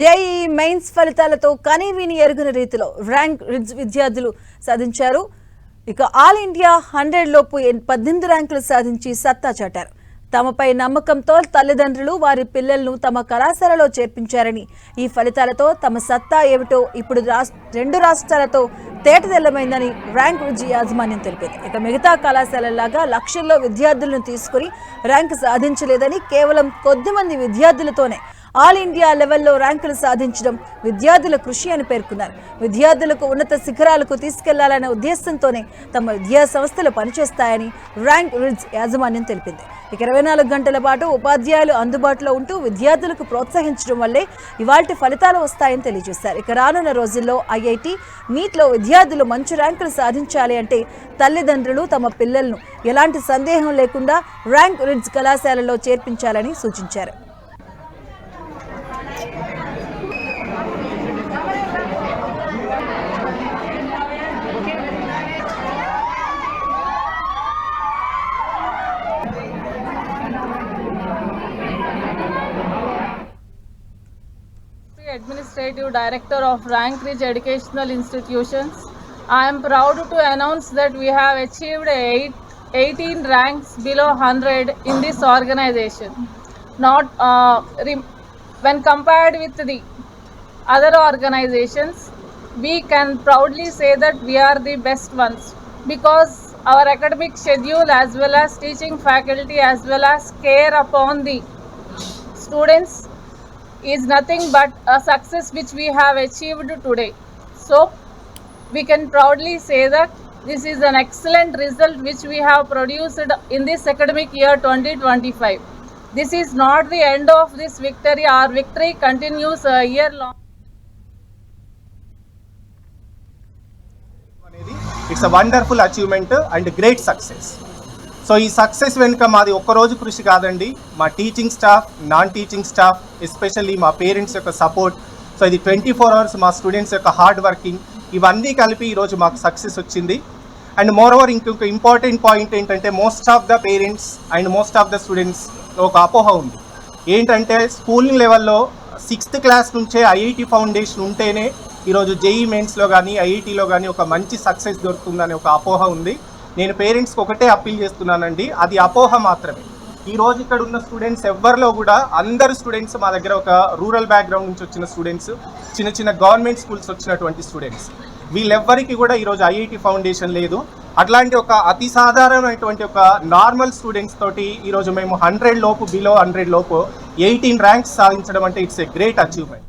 JEE mains ఫలితాలతో కనీవిని ఎరుగని రీతిలో ర్యాంక్ విద్యార్థులు సాధించారు. ఇక ఆల్ ఇండియా 100 లోపు 18 ర్యాంకులు సాధించి సత్తా చాటారు. తమపై నమ్మకంతో తల్లిదండ్రులు వారి పిల్లలను తమ కళాశాలలో చేర్పించారని, ఈ ఫలితాలతో తమ సత్తా ఏమిటో ఇప్పుడు రెండు రాష్ట్రాలతో తేటతెల్లమైందని ర్యాంక్ యాజమాన్యం తెలిపింది. ఇక మిగతా కళాశాలలాగా లక్షల్లో విద్యార్థులను తీసుకుని ర్యాంకు సాధించలేదని, కేవలం కొద్దిమంది విద్యార్థులతోనే ఆల్ ఇండియా లెవెల్లో ర్యాంకులు సాధించడం విద్యార్థుల కృషి అని పేర్కొన్నారు. విద్యార్థులకు ఉన్నత శిఖరాలకు తీసుకెళ్లాలనే ఉద్దేశంతోనే తమ విద్యా సంస్థలు పనిచేస్తాయని ర్యాంక్ యాజమాన్యం తెలిపింది. ఇక 24 గంటల పాటు ఉపాధ్యాయులు అందుబాటులో ఉంటూ విద్యార్థులకు ప్రోత్సహించడం వల్లే ఇవాల్టి ఫలితాలు వస్తాయని తెలియజేశారు. ఇక రానున్న రోజుల్లో ఐఐటి, నీట్లో విద్యార్థులు మంచి ర్యాంకులు సాధించాలి అంటే తల్లిదండ్రులు తమ పిల్లలను ఎలాంటి సందేహం లేకుండా ర్యాంక్ కళాశాలలో చేర్పించాలని సూచించారు. Administrative Director of Rank Ridge Educational Institutions. I am proud to announce that we have achieved 18 ranks below 100 in this organization. Not when compared with the other organizations, we can proudly say that we are the best ones, because our academic schedule as well as teaching faculty as well as care upon the students is nothing but a success which we have achieved today. So we can proudly say that this is an excellent result which we have produced in this academic year 2025. This is not the end of this victory. Our victory continues a year long. It's a wonderful achievement and great success. So ఈ success వెనుక మాది ఒక్కరోజు కృషి కాదండి, మా teaching staff, non teaching staff, especially మా parents యొక్క support. So ఇది 24 అవర్స్ మా స్టూడెంట్స్ యొక్క హార్డ్ వర్కింగ్, ఇవన్నీ కలిపి ఈరోజు మాకు సక్సెస్ వచ్చింది. అండ్ మోర్ ఓవర్ ఇంకొక ఇంపార్టెంట్ పాయింట్ ఏంటంటే, most of the parents and most of the students ఒక అపోహ ఉంది. ఏంటంటే స్కూలింగ్ లెవెల్లో 6th క్లాస్ నుంచే ఐఐటి ఫౌండేషన్ ఉంటేనే ఈరోజు జేఈఈ మెయిన్స్లో కానీ ఐఐటీలో కానీ ఒక మంచి సక్సెస్ దొరుకుతుందనే ఒక అపోహ ఉంది. నేను పేరెంట్స్కి ఒకటే అప్పీల్ చేస్తున్నానండి, అది అపోహ మాత్రమే. ఈరోజు ఇక్కడ ఉన్న స్టూడెంట్స్ ఎవ్వరిలో కూడా, అందరు స్టూడెంట్స్ మా దగ్గర ఒక రూరల్ బ్యాక్గ్రౌండ్ నుంచి వచ్చిన స్టూడెంట్స్, చిన్న చిన్న గవర్నమెంట్ స్కూల్స్ వచ్చినటువంటి స్టూడెంట్స్, వీళ్ళెవ్వరికి కూడా ఈరోజు ఐఐటి ఫౌండేషన్ లేదు. అట్లాంటి ఒక అతి సాధారణమైనటువంటి ఒక నార్మల్ స్టూడెంట్స్ తోటి ఈరోజు మేము 100 లోపు, బిలో 100 లోపు 18 ర్యాంక్స్ సాధించడం అంటే ఇట్స్ ఏ గ్రేట్ అచీవ్మెంట్.